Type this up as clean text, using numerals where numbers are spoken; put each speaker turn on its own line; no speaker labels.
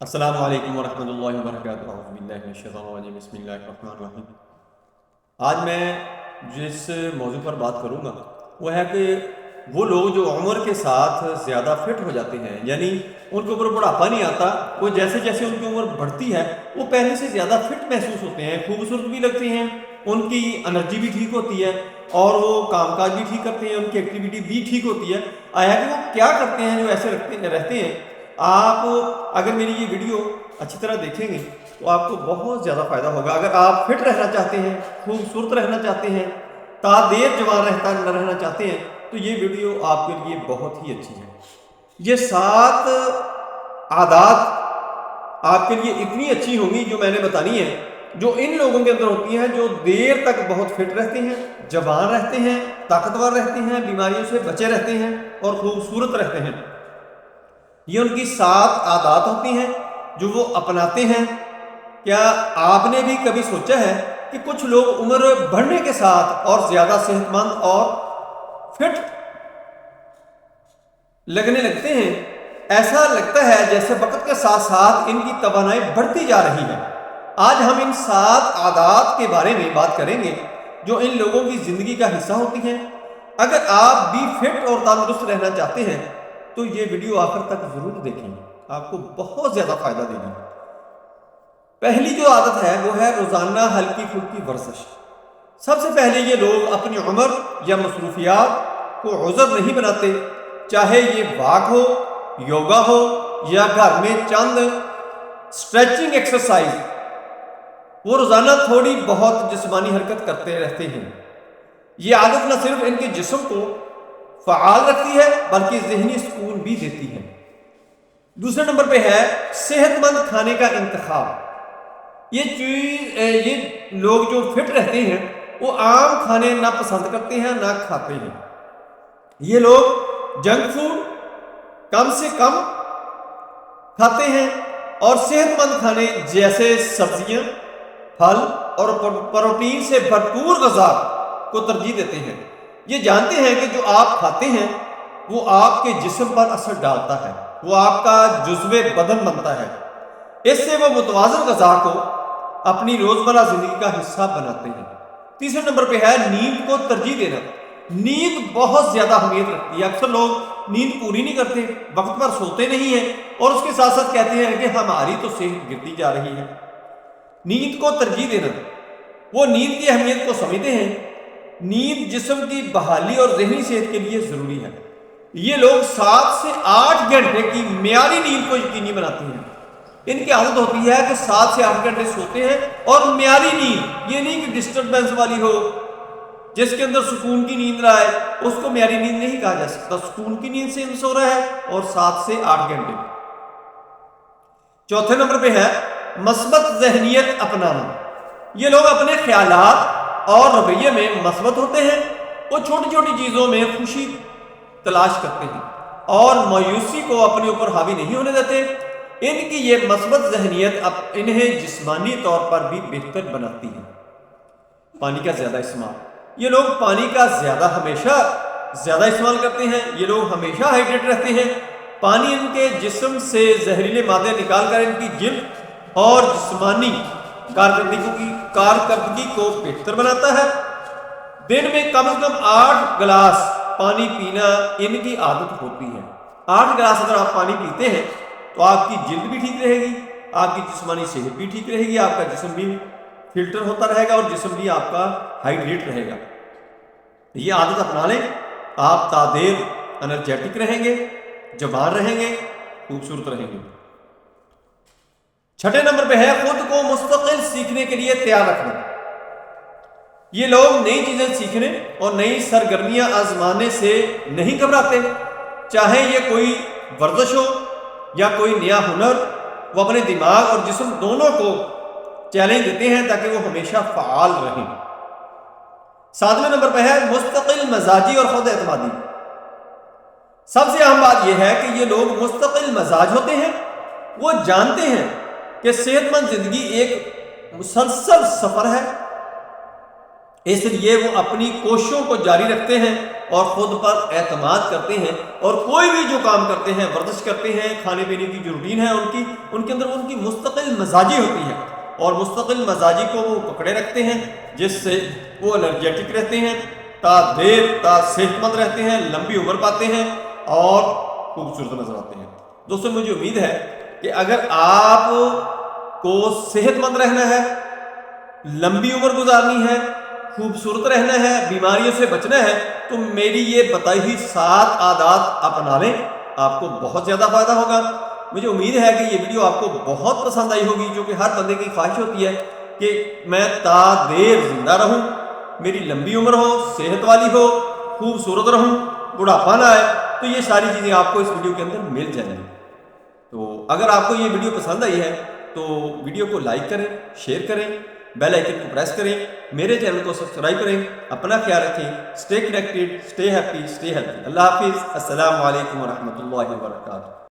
السلام علیکم ورحمۃ اللہ وبرکاتہ۔ اعوذ باللہ من الشیطان الرجیم، بسم اللہ الرحمن الرحیم۔ آج میں جس موضوع پر بات کروں گا وہ ہے کہ وہ لوگ جو عمر کے ساتھ زیادہ فٹ ہو جاتے ہیں، یعنی ان کے اوپر بڑھاپا نہیں آتا، وہ جیسے جیسے ان کی عمر بڑھتی ہے وہ پہلے سے زیادہ فٹ محسوس ہوتے ہیں، خوبصورت بھی لگتے ہیں، ان کی انرجی بھی ٹھیک ہوتی ہے اور وہ کام کاج بھی ٹھیک کرتے ہیں، ان کی ایکٹیویٹی بھی ٹھیک ہوتی ہے۔ آیا کہ وہ کیا کرتے ہیں جو ایسے رہتے ہیں؟ آپ اگر میری یہ ویڈیو اچھی طرح دیکھیں گے تو آپ کو بہت زیادہ فائدہ ہوگا۔ اگر آپ فٹ رہنا چاہتے ہیں، خوبصورت رہنا چاہتے ہیں، تا دیر جوان رہنا چاہتے ہیں تو یہ ویڈیو آپ کے لیے بہت ہی اچھی ہے۔ یہ 7 عادات آپ کے لیے اتنی اچھی ہوں گی جو میں نے بتانی ہے، جو ان لوگوں کے اندر ہوتی ہیں جو دیر تک بہت فٹ رہتے ہیں، جوان رہتے ہیں، طاقتور رہتے ہیں، بیماریوں سے بچے رہتے ہیں اور خوبصورت رہتے ہیں۔ یہ ان کی 7 عادات ہوتی ہیں جو وہ اپناتے ہیں۔ کیا آپ نے بھی کبھی سوچا ہے کہ کچھ لوگ عمر بڑھنے کے ساتھ اور زیادہ صحت مند اور فٹ لگنے لگتے ہیں؟ ایسا لگتا ہے جیسے وقت کے ساتھ ساتھ ان کی توانائی بڑھتی جا رہی ہے۔ آج ہم ان 7 عادات کے بارے میں بات کریں گے جو ان لوگوں کی زندگی کا حصہ ہوتی ہیں۔ اگر آپ بھی فٹ اور تندرست رہنا چاہتے ہیں تو یہ ویڈیو آخر تک ضرور دیکھیں، آپ کو بہت زیادہ فائدہ دے گی۔ پہلی جو عادت ہے وہ ہے روزانہ ہلکی پھلکی ورزش۔ سب سے پہلے یہ لوگ اپنی عمر یا مصروفیات کو عذر نہیں بناتے، چاہے یہ واک ہو، یوگا ہو یا گھر میں چند اسٹریچنگ ایکسرسائز، وہ روزانہ تھوڑی بہت جسمانی حرکت کرتے رہتے ہیں۔ یہ عادت نہ صرف ان کے جسم کو فعال رکھتی ہے بلکہ ذہنی سکون بھی دیتی ہے۔ دوسرے نمبر پہ ہے صحت مند کھانے کا انتخاب۔ یہ لوگ جو فٹ رہتے ہیں وہ عام کھانے نہ پسند کرتے ہیں نہ کھاتے ہیں۔ یہ لوگ جنک فوڈ کم سے کم کھاتے ہیں اور صحت مند کھانے جیسے سبزیاں، پھل اور پروٹین سے بھرپور غذا کو ترجیح دیتے ہیں۔ یہ جانتے ہیں کہ جو آپ کھاتے ہیں وہ آپ کے جسم پر اثر ڈالتا ہے، وہ آپ کا جزو بدن بنتا ہے۔ اس سے وہ متوازن غذا کو اپنی روزمرہ زندگی کا حصہ بناتے ہیں۔ تیسرے نمبر پہ ہے نیند کو ترجیح دینا۔ نیند بہت زیادہ اہمیت رکھتی ہے۔ اکثر لوگ نیند پوری نہیں کرتے، وقت پر سوتے نہیں ہیں اور اس کے ساتھ ساتھ کہتے ہیں کہ ہماری تو صحت گرتی جا رہی ہے۔ نیند کو ترجیح دینا، وہ نیند کی اہمیت کو سمجھتے ہیں۔ نیند جسم کی بحالی اور ذہنی صحت کے لیے ضروری ہے۔ یہ لوگ 7 سے 8 گھنٹے کی معیاری نیند کو یقینی بناتے ہیں۔ ان کی عادت ہوتی ہے کہ 7 سے 8 گھنٹے سوتے ہیں اور معیاری نیند، یہ نہیں کہ ڈسٹربنس والی ہو جس کے اندر سکون کی نیند رہا ہے، اس کو معیاری نیند نہیں کہا جا سکتا۔ سکون کی نیند سے سو رہا ہے اور 7 سے 8 گھنٹے۔ چوتھے نمبر پہ ہے مثبت ذہنیت اپنانا۔ یہ لوگ اپنے خیالات اور رویے میں مثبت ہوتے ہیں۔ وہ چھوٹی چھوٹی چیزوں میں خوشی تلاش کرتے ہیں اور مایوسی کو اپنے اوپر حاوی نہیں ہونے دیتے۔ ان کی یہ مثبت ذہنیت انہیں جسمانی طور پر بھی بہتر بناتی ہے۔ پانی کا زیادہ استعمال، یہ لوگ پانی کا ہمیشہ زیادہ استعمال کرتے ہیں۔ یہ لوگ ہمیشہ ہائیڈریٹ رہتے ہیں۔ پانی ان کے جسم سے زہریلے مادے نکال کر ان کی جلد اور جسمانی کارکردگی کو بہتر بناتا ہے۔ دن میں کم از کم 8 گلاس پانی پینا ان کی عادت ہوتی ہے۔ 8 گلاس اگر آپ پانی پیتے ہیں تو آپ کی جلد بھی ٹھیک رہے گی، آپ کی جسمانی صحت بھی ٹھیک رہے گی، آپ کا جسم بھی فلٹر ہوتا رہے گا اور جسم بھی آپ کا ہائیڈریٹ رہے گا۔ یہ عادت اپنا لیں، آپ تادیر انرجیٹک رہیں گے، جوان رہیں گے، خوبصورت رہیں گے۔ چھٹے نمبر پہ ہے خود کو مستقل سیکھنے کے لیے تیار رکھنا۔ یہ لوگ نئی چیزیں سیکھنے اور نئی سرگرمیاں آزمانے سے نہیں گھبراتے، چاہے یہ کوئی ورزش ہو یا کوئی نیا ہنر، وہ اپنے دماغ اور جسم دونوں کو چیلنج دیتے ہیں تاکہ وہ ہمیشہ فعال رہیں۔ 7ویں نمبر پہ ہے مستقل مزاجی اور خود اعتمادی۔ سب سے اہم بات یہ ہے کہ یہ لوگ مستقل مزاج ہوتے ہیں۔ وہ جانتے ہیں کہ صحت مند زندگی ایک مسلسل سفر ہے، اس لیے وہ اپنی کوششوں کو جاری رکھتے ہیں اور خود پر اعتماد کرتے ہیں، اور کوئی بھی جو کام کرتے ہیں، ورزش کرتے ہیں، کھانے پینے کی جو روٹین ہے ان کے اندر ان کی مستقل مزاجی ہوتی ہے، اور مستقل مزاجی کو وہ پکڑے رکھتے ہیں، جس سے وہ انرجیٹک رہتے ہیں، تا صحت مند رہتے ہیں، لمبی عمر پاتے ہیں اور خوبصورت نظر آتے ہیں۔ دوستوں مجھے امید ہے کہ اگر آپ کو صحت مند رہنا ہے، لمبی عمر گزارنی ہے، خوبصورت رہنا ہے، بیماریوں سے بچنا ہے، تو میری یہ بتائی ہوئی 7 عادات اپنا لیں، آپ کو بہت زیادہ فائدہ ہوگا۔ مجھے امید ہے کہ یہ ویڈیو آپ کو بہت پسند آئی ہوگی، جو کہ ہر بندے کی خواہش ہوتی ہے کہ میں تا دیر زندہ رہوں، میری لمبی عمر ہو، صحت والی ہو، خوبصورت رہوں، بڑھاپا نہ آئے۔ تو یہ ساری چیزیں آپ کو اس ویڈیو کے اندر مل جائیں گی۔ تو اگر آپ کو یہ ویڈیو پسند آئی ہے تو ویڈیو کو لائک کریں، شیئر کریں، بیل آئیکن کو پریس کریں، میرے چینل کو سبسکرائب کریں۔ اپنا خیال رکھیں، stay connected, stay happy, stay healthy. اللہ حافظ، السلام علیکم ورحمۃ اللہ وبرکاتہ۔